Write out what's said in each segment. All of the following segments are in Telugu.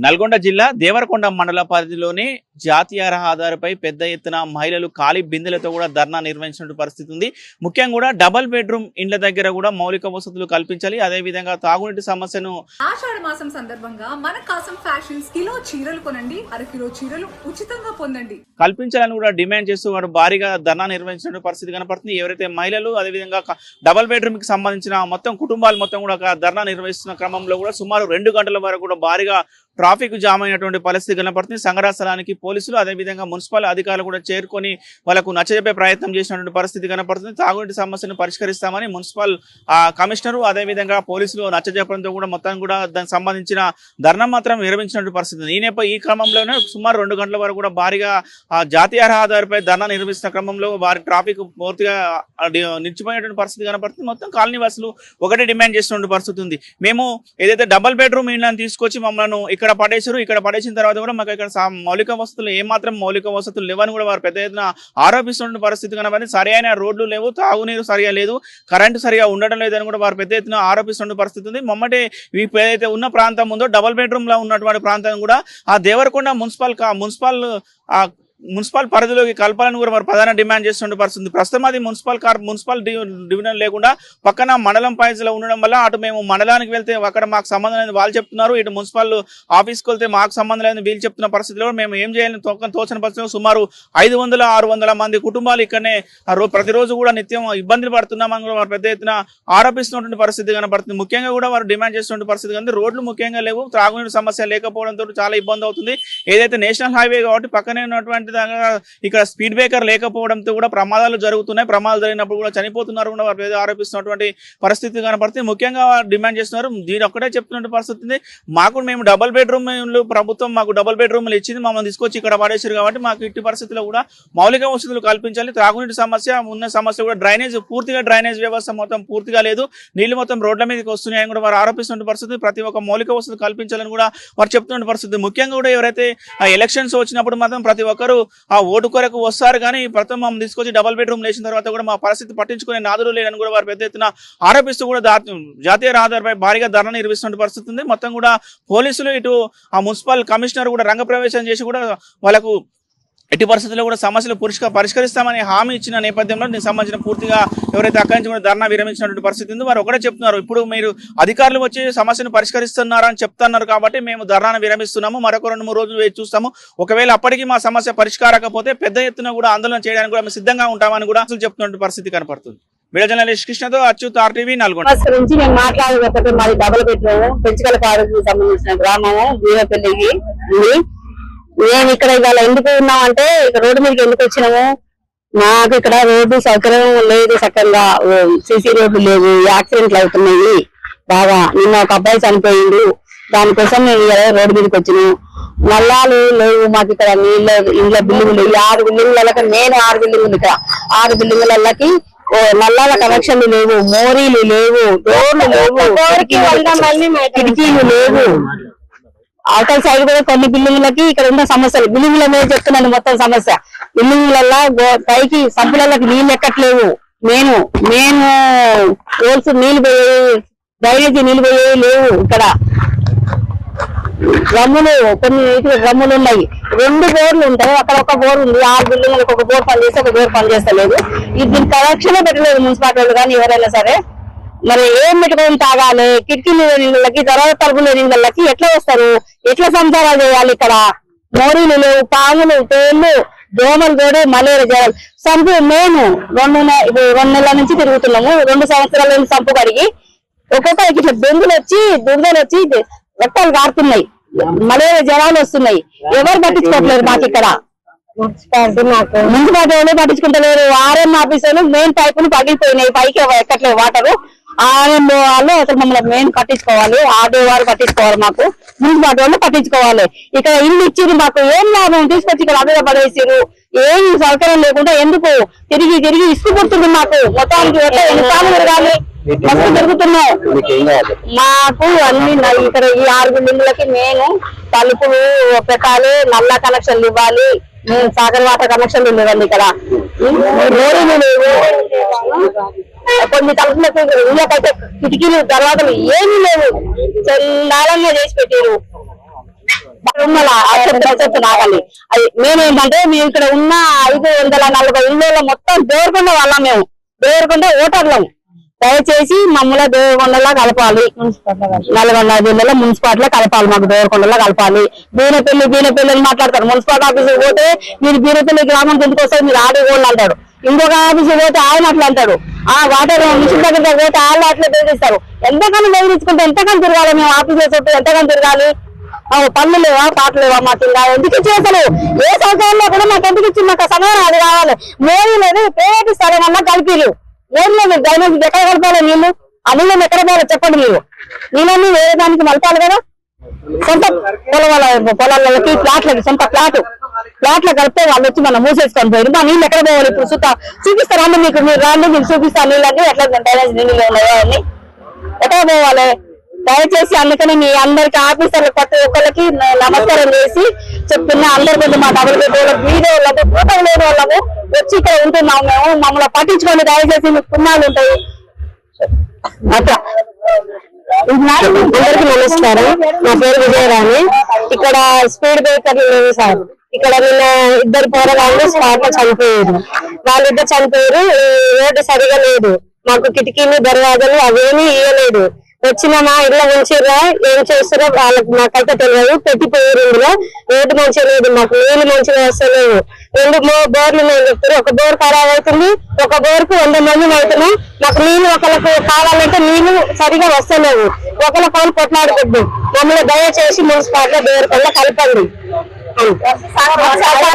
నల్గొండ జిల్లా దేవరకొండ మండల పరిధిలోని జాతీయ రహదారిపై పెద్ద ఎత్తున మహిళలు ఖాళీ బిందెలతో కూడా ధర్నా నిర్వహించిన పరిస్థితి ఉంది. ముఖ్యంగా కూడా డబుల్ బెడ్రూమ్ ఇండ్ల దగ్గర కూడా మౌలిక వసతులు కల్పించాలి. అదే విధంగా తాగునీటి సమస్యను ఆషాఢ మాసం సందర్భంగా మన కాసం ఫ్యాషన్స్ కిలో చీరలు కొనండి, అరకిలో చీరలు ఉచితంగా పొందండి కల్పించాలని కూడా డిమాండ్ చేస్తూ వారు భారీగా ధర్నా నిర్వహించిన పరిస్థితి కనపడుతుంది. ఎవరైతే మహిళలు అదే విధంగా డబుల్ బెడ్రూమ్ కి సంబంధించిన మొత్తం కుటుంబాలు మొత్తం కూడా ధర్నా నిర్వహిస్తున్న క్రమంలో కూడా సుమారు 2 గంటల వరకు కూడా భారీగా ట్రాఫిక్ జామ్ అయినటువంటి పరిస్థితి కనపడుతుంది. సంఘటనా స్థలానికి పోలీసులు అదేవిధంగా మున్సిపల్ అధికారులు కూడా చేరుకొని వాళ్ళకు నచ్చజెప్పే ప్రయత్నం చేసినటువంటి పరిస్థితి కనపడుతుంది. తాగునీటి సమస్యను పరిష్కరిస్తామని మున్సిపల్ కమిషనరు అదేవిధంగా పోలీసులు నచ్చజెప్పడంతో కూడా మొత్తం కూడా దానికి సంబంధించిన ధర్నా మాత్రం విరమించినటువంటి పరిస్థితి. ఈ క్రమంలోనే సుమారు 2 గంటల వరకు కూడా భారీగా జాతీయ రహదారిపై ధర్నా నిర్వహిస్తున్న క్రమంలో వారి ట్రాఫిక్ పూర్తిగా నిలిచిపోయినటువంటి పరిస్థితి కనపడుతుంది. మొత్తం కాలనీ వాసులు ఒకటే డిమాండ్ చేస్తున్న పరిస్థితి ఉంది. మేము ఏదైతే డబుల్ బెడ్రూమ్ ఇళ్ళని తీసుకొచ్చి మమ్మల్ని ఇక్కడ పడేసారు, ఇక్కడ పడేసిన తర్వాత కూడా మాకు ఇక్కడ మౌలిక వసతులు ఏమాత్రం మౌలిక వసతులు లేవని కూడా వారు పెద్ద ఎత్తున ఆరోపిస్తున్న పరిస్థితి కనబడి సరైన రోడ్లు లేవు, తాగునీరు సరిగా లేదు, కరెంటు సరిగా ఉండడం లేదని కూడా వారు పెద్ద ఎత్తున ఆరోపిస్తున్న పరిస్థితి ఉంది. మమ్మటే ఏదైతే ఉన్న ప్రాంతం ఉందో డబుల్ బెడ్రూమ్ లో ఉన్నటువంటి ప్రాంతం కూడా ఆ దేవరకొండ మున్సిపల్ పరిధిలోకి కలపాలని కూడా వారు ప్రధాన డిమాండ్ చేస్తున్న పరిస్థితి. ప్రస్తుతం అది మున్సిపల్ డివిజన్ లేకుండా పక్కన మండలం పరిధిలో ఉండడం వల్ల అటు మేము మండలానికి వెళ్తే అక్కడ మాకు సంబంధం లేని వాళ్ళు చెప్తున్నారు, ఇటు మున్సిపల్ ఆఫీస్కి వెళ్తే మాకు సంబంధం లేని వీళ్ళు చెప్తున్న పరిస్థితిలో మేము ఏం చేయాలని తోచిన పరిస్థితిలో సుమారు 500-600 మంది కుటుంబాలు ఇక్కడనే ప్రతిరోజు కూడా నిత్యం ఇబ్బందులు పడుతున్నామని కూడా వారు పెద్ద ఎత్తున ఆరోపిస్తున్నటువంటి పరిస్థితి కనబడుతుంది. ముఖ్యంగా కూడా వారు డిమాండ్ చేస్తున్న పరిస్థితి కానీ రోడ్లు ముఖ్యంగా లేవు, త్రాగునీటి సమస్య లేకపోవడంతో చాలా ఇబ్బంది అవుతుంది. ఏదైతే నేషనల్ హైవే కాబట్టి పక్కనే ఉన్నటువంటి ఇక్కడ స్పీడ్ బ్రేకర్ లేకపోవడంతో కూడా ప్రమాదాలు జరుగుతున్నాయి. ప్రమాదాలు జరిగినప్పుడు కూడా చనిపోతున్నారు కూడా వారు ఆరోపిస్తున్నటువంటి పరిస్థితి కనపడుతుంది. ముఖ్యంగా డిమాండ్ చేస్తున్నారు. దీని ఒక్కటే చెప్తున్న పరిస్థితి మేము డబుల్ బెడ్రూమ్లు ప్రభుత్వం మాకు డబుల్ బెడ్రూమ్లు ఇచ్చింది, మమ్మల్ని తీసుకొచ్చి ఇక్కడ పడేసారు కాబట్టి మాకు ఇట్టి పరిస్థితుల్లో కూడా మౌలిక వసతులు కల్పించాలి. త్రాగునీటి సమస్య ఉన్న సమస్య కూడా పూర్తిగా డ్రైనేజ్ వ్యవస్థ మొత్తం పూర్తిగా లేదు, నీళ్లు మొత్తం రోడ్ల మీదకి వస్తున్నాయని కూడా వారు ఆరోపిస్తున్న పరిస్థితి. ప్రతి ఒక్క మౌలిక వసతులు కల్పించాలని కూడా వారు చెప్తున్న పరిస్థితి. ముఖ్యంగా కూడా ఎవరైతే ఎలక్షన్స్ వచ్చినప్పుడు మాత్రం ప్రతి ఒక్కరు ఆ ఓటు కొరకు వస్తారు, కానీ ప్రస్తుతం మనం తీసుకొచ్చి డబుల్ బెడ్రూమ్ లేచిన తర్వాత కూడా మా పరిస్థితి పట్టించుకునే నాదులు లేదని కూడా వారు పెద్ద ఎత్తున ఆరోపిస్తూ కూడా జాతీయ రహదారిపై భారీగా ధర్నా నిర్వహిస్తున్న పరిస్థితి ఉంది. మొత్తం కూడా పోలీసులు ఇటు ఆ మున్సిపల్ కమిషనర్ కూడా రంగప్రవేశం చేసి కూడా వాళ్ళకు ఎట్టి పరిస్థితుల్లో కూడా సమస్యలు పరిష్కరిస్తామని హామీ ఇచ్చిన నేపథ్యంలో దీనికి సంబంధించిన పూర్తిగా ఎవరైతే అక్కడి నుంచి కూడా ధర్నా విరమించినటువంటి పరిస్థితి ఉంది. వారు ఒకటే చెప్తున్నారు, ఇప్పుడు మీరు అధికారులు వచ్చి సమస్యను పరిష్కరిస్తున్నారని చెప్తున్నారు కాబట్టి మేము ధర్నాను విరమిస్తున్నాము, మరొక 2-3 రోజులు వేచి చూస్తాము, ఒకవేళ అప్పటికి మా సమస్య పరిష్కారకపోతే పెద్ద ఎత్తున కూడా ఆందోళన చేయడానికి కూడా మేము సిద్ధంగా ఉంటామని కూడా అసలు చెప్తున్న పరిస్థితి కనపడుతుంది. వీడియో జర్నలిస్ట్ కృష్ణతో అచ్యుత్, RTV, నల్గొండ. నుంచి నేను మాట్లాడకపోతే మాది డబుల్ బెడ్రూమ్ పెంచుకల కారుకు సంబంధించిన గ్రామము జీవపల్లికి. మేము ఇక్కడ ఇవాళ ఎందుకు ఉన్నామంటే ఇక్కడ రోడ్డు మీదకి ఎందుకు వచ్చినాము, మాకు ఇక్కడ రోడ్డు సౌకర్యం లేదు, చక్కగా సీసీ రోడ్డు లేవు, యాక్సిడెంట్లు అవుతున్నాయి బాగా. నిన్న ఒక అబ్బాయి చనిపోయిండు, దానికోసం మేము రోడ్డు మీదకి వచ్చినాము. నల్లాలు లేవు మాకు ఇక్కడ, ఇండ్ల బిల్డింగులు 6 బిల్డింగులకి, నేను 6 బిల్డింగులు, ఇక్కడ 6 బిల్డింగులకి నల్లాల కనెక్షన్లు లేవు, మోరీలు లేవు, డోర్లు లేవు, కిటికీలు లేవు. అవతల సైడ్ కూడా కొన్ని బిల్డింగులకి ఇక్కడ ఉన్న సమస్యలు, బిల్డింగుల మీద చెప్తున్నాను మొత్తం సమస్య. బిల్డింగులలో పైకి సంపులకి నీళ్లు ఎక్కట్లేవు, మేము రోల్స్ నీళ్లు పోయేవి, డ్రైనేజీ నీళ్లు పోయేవి లేవు. ఇక్కడ డ్రమ్ములు, కొన్ని డ్రమ్ములు ఉన్నాయి, 2 బోర్లు ఉంటాయి, అక్కడ ఒక బోర్ ఉంది. 6 బిల్డింగులకు ఒక బోర్ పని చేస్తే ఒక బోర్ పని చేస్తలేదు. దీని కనెక్షన్ పెట్టలేదు మున్సిపాలిటీ కానీ ఎవరైనా సరే. మరి ఏం పెట్టుకొని తాగాలి, కిటికీలు నీళ్ళకి, తర్వాత తలుపులు నీళ్ళకి ఎట్లా వస్తారు, ఎట్లా సంసారాలు చేయాలి? ఇక్కడ మోరీలు లేవు, పాములు, తేళ్లు, దోమలు, తోడు, మలేరియా జ్వరాలు. సంపు మేము 2 నెలల నుంచి తిరుగుతున్నాము, 2 సంవత్సరాల నుంచి సంపు కడిగి ఒక్కొక్కరికి ఇట్లా బెంగులు వచ్చి దుర్దలు వచ్చి రక్తాలు కారుతున్నాయి, మలేరియా జ్వరాలు వస్తున్నాయి. ఎవరు పట్టించుకోవట్లేదు మాకు ఇక్కడ. మున్సిపాలిటీ వాళ్ళు పట్టించుకుంటలేరు. RM ఆఫీసర్లు మెయిన్ పైపులు పగిలిపోయినాయి, పైకి ఎక్కట్లేదు వాటరు. RM వాళ్ళు అసలు మమ్మల్ని మెయిన్ పట్టించుకోవాలి, RDO వారు పట్టించుకోవాలి, మాకు మున్సిపాలిటీ వాళ్ళు పట్టించుకోవాలి. ఇక్కడ ఇల్లు ఇచ్చిరు, మాకు ఏం లాభం, తీసుకొచ్చి ఇక్కడ అదే పడేసిరు. ఏమి సౌకర్యం లేకుండా ఎందుకు తిరిగి ఇసుకు పుడుతుంది మాకు. మొత్తానికి ఎన్నిసార్లు తిరగాలి, మస్తు తిరుగుతున్నాం. మాకు అన్ని ఇక్కడ ఈ 6 బిల్డింగులకి నేను తలుపులు పెట్టాలి, నల్ల కనెక్షన్లు ఇవ్వాలి, సాగర్ వాటర్ కనెక్షన్లు లేవండి ఇక్కడ. రోడ్లు లేవు, కొన్ని తలుపులకు ఇళ్ళకైతే కిటికీలు దర్వాజలు ఏమీ లేవు, చండాలంగా చేసి పెట్టారు. ఆగాలి. అది మేమేంటంటే మేము ఇక్కడ ఉన్న 540 ఇళ్ళలో మొత్తం దేవరకొండ వాళ్ళం, మేము దేవరకొండ ఓటర్లం. దయచేసి మమ్మల్ని దేవరకొండలా కలపాలి, నల్గొండ జిల్లాలో మున్సిపాలిటీలో కలపాలి, మాకు దేవరకొండలో కలపాలి. బీనపల్లి మాట్లాడతారు. మున్సిపల్ ఆఫీస్కి పోతే మీరు బీనపల్లి గ్రామం ఎందుకు వస్తారు, మీరు ఆడుకోండి అంటాడు. ఇంకొక ఆఫీస్కి పోతే ఆయన అట్లా అంటాడు. ఆ వాటర్ మిషన్ దగ్గర పోతే వాళ్ళు అట్లా బెదిరిస్తారు. ఎంతకన్నా బెదిరించుకుంటే ఎంతకన్నా తిరగాలి, మేము ఆఫీస్ చుట్టూ ఎంతకన్నా తిరగాలి. పనులు లేవా, పాటలు లేవా, మాకు ఇంకా ఎందుకు ఇచ్చేసారు? ఏ సంవత్సరంలో కూడా మాకు ఎందుకు ఇచ్చింది? మాకు సమయం అది కావాలి. మోడీ లేదు, ప్రైవేట్ స్థలం అన్నా కలిపిరు. ఏం లేదు, డ్రైనేజ్ ఎక్కడ కలపాలి? నీళ్లు ఆ నీళ్ళని ఎక్కడ పోవాలి చెప్పండి. మీరు నీళ్ళని వేరే దానికి మలపాలి కదా. సొంత పొలాలకి ప్లాట్లకి సొంత ప్లాట్లు కలిపితే వాళ్ళు వచ్చి మనం మూసేసుకొని పోయారు. మా నీళ్ళు ఎక్కడ పోవాలి? ఇప్పుడు చూపిస్తారా అండి మీకు? మీరు రాండి, మీకు చూపిస్తాను నీళ్ళని ఎట్లా డ్రైనేజ్ నీళ్ళు ఉన్నాయో అని. ఎక్కడ పోవాలి? దయచేసి అందుకని మీ అందరికి ఆఫీసర్లు ప్రతి ఒక్కరికి నమస్కారం చేసి చెప్తున్నా. అందరి ముందు మా డబుల్ బెడ్రూమ్ వీడియో వాళ్ళము ఫోటోలు లేని వాళ్ళము వచ్చి ఇక్కడ ఉంటున్నాము. మేము మమ్మల్ని పట్టించుకోండి దయచేసి. మీకు పుణ్యాలు ఉంటాయి. అట్లా అందరికి నమస్కారం. నా పేరు విజయరాణి. ఇక్కడ స్పీడ్ బ్రేకర్లు లేవు సార్. ఇక్కడ నిన్న 2 పోరగాళ్ళు స్పాట్ లో చనిపోయారు. వాళ్ళిద్దరు చనిపోయారు. రోడ్డు సరిగా లేదు. మాకు కిటికీలు దర్వాజలు అవేమీ ఇవ్వలేదు. వచ్చిన మా ఇళ్ళ మంచిగా ఏం చేస్తారో వాళ్ళకి మాకైతే తెలియదు. పెట్టిపోయారు. ఇందులో రోడ్డు మంచిగా లేదు, మాకు నీళ్లు మంచిగా వస్తలేవు. 2 బోర్లు నేను చెప్తారు. ఒక బోర్ ఖరాబ్ అవుతుంది, ఒక బోర్కు 100 మంది అవుతున్నాం. మాకు నీళ్లు ఒకరికి కావాలంటే నీళ్లు సరిగా వస్తలేవు. ఒకరి పనులు కొట్లాడుకుంటున్నాం. మమ్మల్ని దయచేసి మున్సిపాలిటీ దేవరకొండ కలపండి.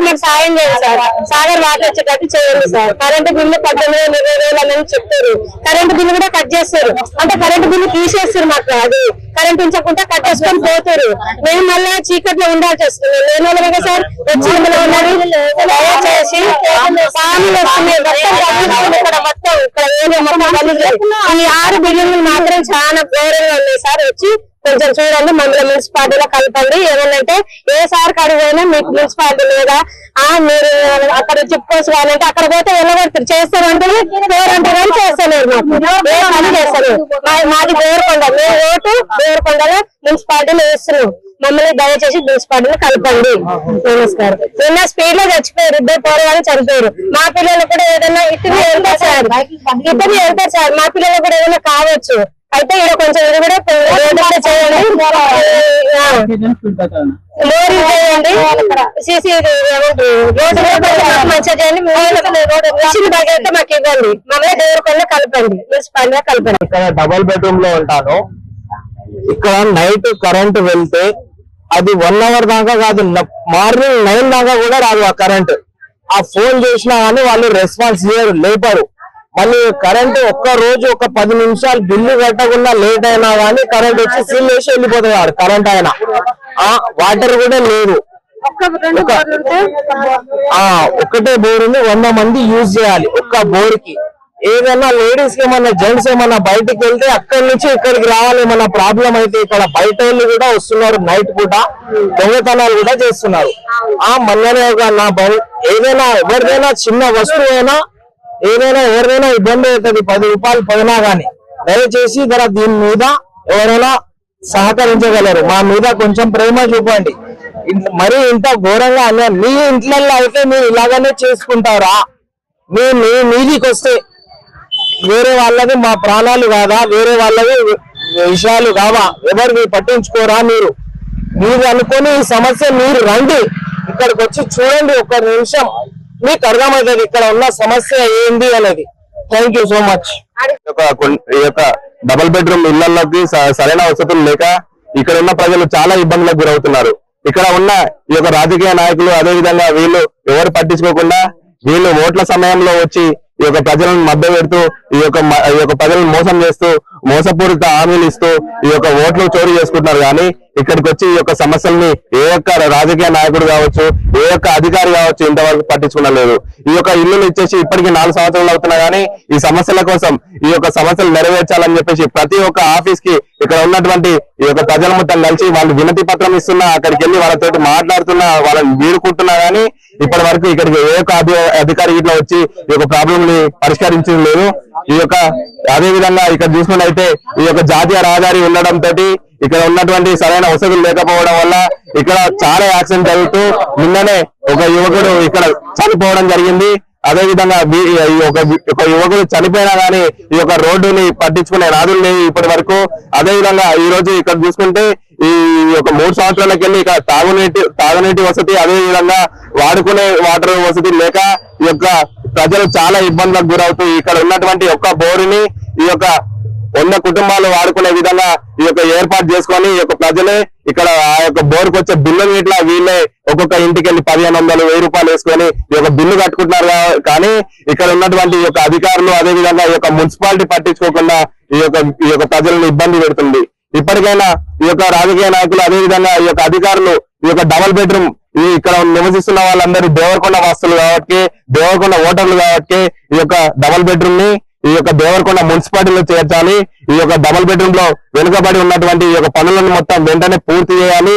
మీకు సాయం చేయండి సార్. సాగర్ వాటర్ వచ్చేటట్టు చేయండి సార్. కరెంటు బిల్లు 18,000-20,000 అని చెప్తారు. కరెంటు బిల్లు కూడా కట్ చేస్తారు. అంటే కరెంటు బిల్లు తీసేస్తారు. మాకు అది కరెంట్ ఉంచకుండా కట్టేసుకొని పోతారు. మేము మళ్ళీ చీకట్లో ఉండాల్సి వస్తుంది. లేని వాళ్ళగా సార్ వచ్చి ఉన్నది దయచేసి పాములు వస్తున్నాయి. ఇక్కడ మొత్తం ఈ 6 బిల్డింగ్లు మాత్రం చాలా ఘోరంగా ఉన్నాయి సార్. వచ్చి కొంచెం చూడండి, మమ్మల్ని మున్సిపాలిటీలో కలపండి. ఏమన్నంటే ఏ సార్ అడిగినా మీకు మున్సిపాలిటీ లేదా, మీరు అక్కడ చెప్పుకోవాలంటే అక్కడ పోతే వెళ్ళగొడతారు. చేస్తారంటే పేరంటారు కానీ చేస్తలేరు. మాకు ఏ పని చేస్తలేరు. మాది దేవరకొండ, మేము ఓటు దేవరకొండలో మున్సిపాలిటీలో వేస్తున్నాం. మమ్మల్ని దయచేసి మున్సిపాలిటీలో కలపండి. నమస్కారం. నిన్న స్పీడ్ లో చచ్చిపోయారు. 2 పోరగాళ్ళు చనిపోయారు. మా పిల్లలు కూడా ఏదైనా ఇతరులు వెళ్తారు సార్, ఇతరులు వెళ్తారు సార్. మా పిల్లలు కూడా ఏదైనా కావచ్చు. అయితే ఇక్కడ కొంచెం ఇది కూడా చేయండి, లోరీ చేయండి, సీసీ మంచిగా చేయండి. మిషన్ బాగా మాకు ఇవ్వండి. మమ్మల్ని దేవరకొండ కలపండి, మున్సిపాలిటీగా కలపండి. ఇక్కడ డబుల్ బెడ్రూమ్ లో ఉంటాను. ఇక్కడ నైట్ కరెంట్ వెళ్తే అది 1 అవర్ దాకా కాదు, మార్నింగ్ 9 దాకా కూడా రాదు ఆ కరెంట్. ఆ ఫోన్ చేసినా కానీ వాళ్ళు రెస్పాన్స్ చేయరు, లేపరు. మళ్ళీ కరెంట్ ఒక్క రోజు ఒక 10 నిమిషాలు బిల్లు కట్టకుండా లేట్ అయినా కానీ కరెంట్ వచ్చి సీల్ వేసి వెళ్ళిపోతుంది కరెంట్ అయినా. వాటర్ కూడా లేదు. ఒక్కటే బోర్ ఉంది, 100 మంది యూజ్ చేయాలి ఒక్క బోర్ కి. ఏదైనా లేడీస్ కి ఏమన్నా జెంట్స్ ఏమన్నా బయటకు వెళ్తే అక్కడి నుంచి ఇక్కడికి రావాలి. ఏమన్నా ప్రాబ్లం అయితే ఇక్కడ బయట వాళ్ళు కూడా వస్తున్నారు. నైట్ పూట దొంగతనాలు కూడా చేస్తున్నారు. మొన్ననే నా ఏదైనా ఎవరిదైనా చిన్న వస్తువు అయినా ఏదైనా ఎవరైనా ఇబ్బంది అవుతుంది. 10 రూపాయలు పోయినా గానీ దయచేసి దీని మీద ఎవరైనా సహకరించగలరు. మా మీద కొంచెం ప్రేమ చూపండి. మరి ఇంత ఘోరంగా అన్నా మీ ఇంట్లో అయితే మీరు ఇలాగనే చేసుకుంటారా? మీదికి వస్తే వేరే వాళ్ళది మా ప్రాణాలు కాదా, వేరే వాళ్ళది విషయాలు కావా, ఎవరు పట్టించుకోరా? మీరు అనుకుని ఈ సమస్య మీరు రండి, ఇక్కడికి వచ్చి చూడండి. 1 నిమిషం మీకు అర్థమవుతుంది ఇక్కడ ఉన్న సమస్య ఏంది అనేది. Thank you so much. ఈ యొక్క డబుల్ బెడ్రూమ్ ఇళ్లలోకి సరైన వసతులు లేక ఇక్కడ ఉన్న ప్రజలు చాలా ఇబ్బందులకు గురవుతున్నారు. ఇక్కడ ఉన్న ఈ యొక్క రాజకీయ నాయకులు అదే విధంగా వీళ్ళు ఎవరు పట్టించుకోకుండా వీళ్ళు ఓట్ల సమయంలో వచ్చి ఈ యొక్క ప్రజలను మభ్య పెడుతూ ఈ యొక్క ప్రజలను మోసం చేస్తూ మోసపూరిత హామీలు ఇస్తూ ఈ యొక్క ఓట్లు చోరీ చేసుకుంటున్నారు. కానీ ఇక్కడికి వచ్చి ఈ యొక్క సమస్యల్ని ఏ ఒక్క రాజకీయ నాయకుడు కావచ్చు, ఏ ఒక్క అధికారి కావచ్చు ఇంతవరకు పట్టించుకునలేదు. ఈ యొక్క ఇల్లులు ఇచ్చేసి ఇప్పటికీ 4 సంవత్సరాలు అవుతున్నా గానీ ఈ సమస్యల కోసం ఈ యొక్క సమస్యలు నెరవేర్చాలని చెప్పేసి ప్రతి ఒక్క ఆఫీస్ కి ఇక్కడ ఉన్నటువంటి ఈ యొక్క ప్రజల మొత్తం కలిసి వాళ్ళు వినతి పత్రం ఇస్తున్నా, అక్కడికి వెళ్ళి వాళ్ళతో మాట్లాడుతున్నా, వాళ్ళని వీడుకుంటున్నా గానీ ఇప్పటి వరకు ఇక్కడికి ఏ ఒక్క అధికారి ఇట్లా వచ్చి ఈ యొక్క ప్రాబ్లం సమస్యల్ని పరిష్కరించడం లేదు. ఈ యొక్క అదే విధంగా ఇక్కడ చూసుకున్నట్టయితే ఈ యొక్క జాతీయ రహదారి ఉండడంతో ఇక్కడ ఉన్నటువంటి సరైన వసతులు లేకపోవడం వల్ల ఇక్కడ చాలా యాక్సిడెంట్ జరుగుతూ నిన్ననే ఒక యువకుడు ఇక్కడ చనిపోవడం జరిగింది. అదే విధంగా ఒక యువకుడు చనిపోయినా గానీ ఈ యొక్క రోడ్డుని పట్టించుకునే నాదులు లేవు ఇప్పటి వరకు. అదే విధంగా ఈ రోజు ఇక్కడ చూసుకుంటే ఈ యొక్క 3 సంవత్సరాలకి వెళ్ళి ఇక్కడ తాగునీటి వసతి, అదే విధంగా వాడుకునే వాటర్ వసతి లేక ఈ యొక్క ప్రజలు చాలా ఇబ్బందులకు గురవుతూ ఇక్కడ ఉన్నటువంటి ఒక్క బోరుని ఈ యొక్క 100 కుటుంబాలు వాడుకునే విధంగా ఈ యొక్క ఏర్పాటు చేసుకొని ఈ యొక్క ప్రజలే ఇక్కడ ఆ యొక్క బోర్కు వచ్చే బిల్లులు ఇట్లా వీళ్ళే ఒక్కొక్క ఇంటికి వెళ్ళి 1500, 1000 రూపాయలు వేసుకొని ఈ యొక్క బిల్లు కట్టుకుంటున్నారు. కానీ ఇక్కడ ఉన్నటువంటి ఈ యొక్క అధికారులు అదే విధంగా ఈ యొక్క మున్సిపాలిటీ పట్టించుకోకుండా ఈ యొక్క ప్రజలను ఇబ్బంది పెడుతుంది. ఇప్పటికైనా ఈ యొక్క రాజకీయ నాయకులు అదే విధంగా ఈ యొక్క అధికారులు ఈ యొక్క డబుల్ బెడ్రూమ్ ఇక్కడ నివసిస్తున్న వాళ్ళందరూ దేవరకొండ వాసులు కాబట్టి, దేవరకొండ ఓటర్లు కాబట్టి ఈ యొక్క డబుల్ బెడ్రూమ్ ని ఈ యొక్క దేవరకొండ మున్సిపాలిటీలో చేర్చాలి. ఈ యొక్క డబుల్ బెడ్రూమ్ లో వెనుకబడి ఉన్నటువంటి ఈ యొక్క పనులను మొత్తం వెంటనే పూర్తి చేయాలి.